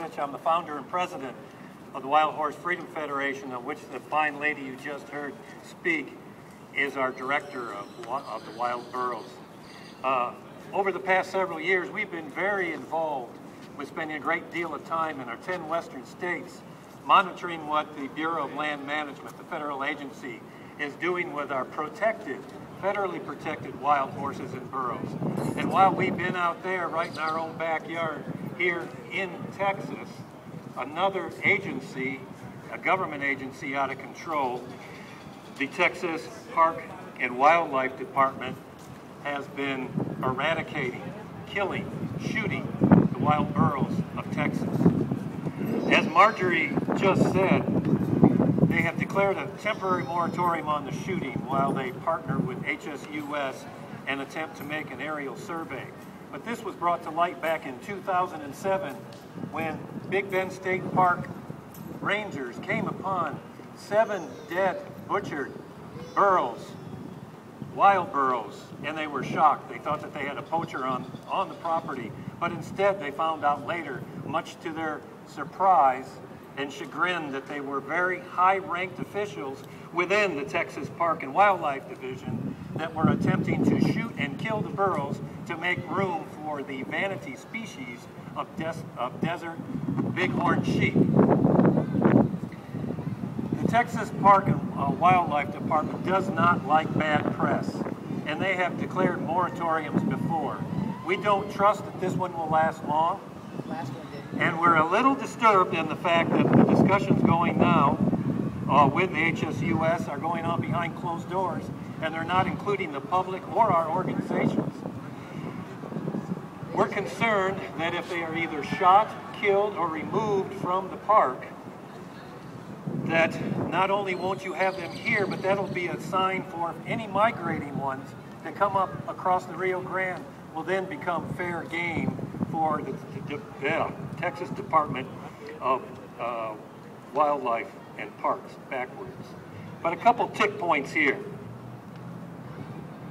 Fitch. I'm the founder and president of the Wild Horse Freedom Federation, of which the fine lady you just heard speak is our director of the wild burros. Over the past several years, we've been very involved with spending a great deal of time in our 10 western states monitoring what the Bureau of Land Management, the federal agency, is doing with our federally protected wild horses and burros. And while we've been out there right in our own backyard here in Texas, another agency, a government agency out of control, the Texas Park and Wildlife Department, has been eradicating, killing, shooting the wild burros of Texas. As Marjorie just said, they have declared a temporary moratorium on the shooting while they partner with HSUS and attempt to make an aerial survey. But this was brought to light back in 2007 when Big Bend State Park rangers came upon 7 dead, butchered burros, wild burros, and they were shocked. They thought that they had a poacher on the property, but instead they found out later, much to their surprise and chagrin, that they were very high-ranked officials within the Texas Park and Wildlife Division that were attempting to shoot and kill the burros to make room for the vanity species of desert bighorn sheep. The Texas Park and Wildlife Department does not like bad press, and they have declared moratoriums before. We don't trust that this one will last long, and we're a little disturbed in the fact that the discussions going now with the HSUS are going on behind closed doors, and they're not including the public or our organizations. We're concerned that if they are either shot, killed, or removed from the park, that not only won't you have them here, but that'll be a sign for any migrating ones that come up across the Rio Grande will then become fair game for the Texas Department of Wildlife and Parks backwards. But a couple tick points here.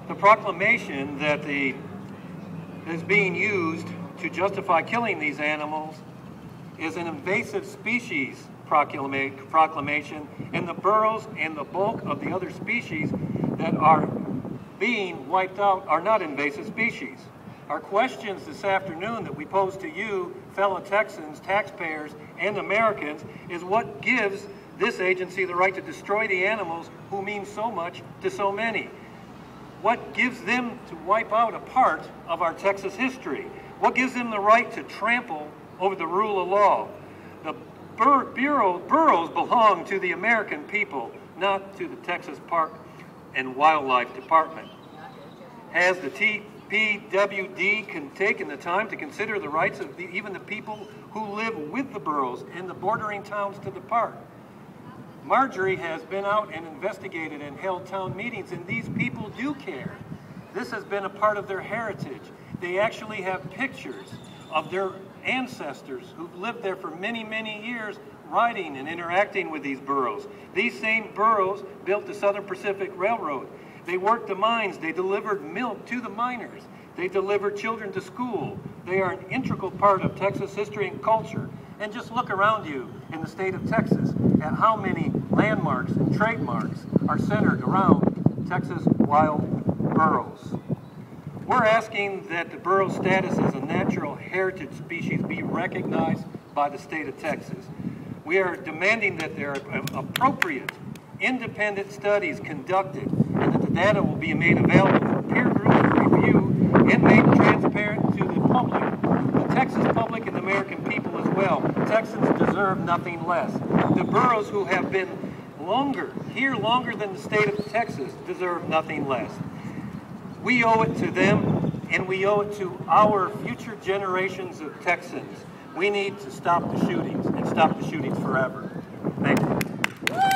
The proclamation that is being used to justify killing these animals is an invasive species proclamation, and the burros and the bulk of the other species that are being wiped out are not invasive species. Our questions this afternoon that we pose to you, fellow Texans, taxpayers, and Americans, is what gives this agency the right to destroy the animals who mean so much to so many? What gives them to wipe out a part of our Texas history? What gives them the right to trample over the rule of law? The burros belong to the American people, not to the Texas Park and Wildlife Department. Has the TPWD taken the time to consider the rights of even the people who live with the burros in the bordering towns to the park? Marjorie has been out and investigated and held town meetings, and these people do care. This has been a part of their heritage. They actually have pictures of their ancestors who've lived there for many, many years, riding and interacting with these burros. These same burros built the Southern Pacific Railroad. They worked the mines. They delivered milk to the miners. They delivered children to school. They are an integral part of Texas history and culture. And just look around you in the state of Texas at how many landmarks and trademarks are centered around Texas wild burros. We're asking that the burro status as a natural heritage species be recognized by the state of Texas. We are demanding that there are appropriate independent studies conducted and that the data will be made available for peer groups to review and made transparent to the public, the Texas public and the American people as well. Texans deserve nothing less. The burros who have been here longer than the state of Texas deserve nothing less. We owe it to them, and we owe it to our future generations of Texans. We need to stop the shootings and stop the shootings forever. Thank you.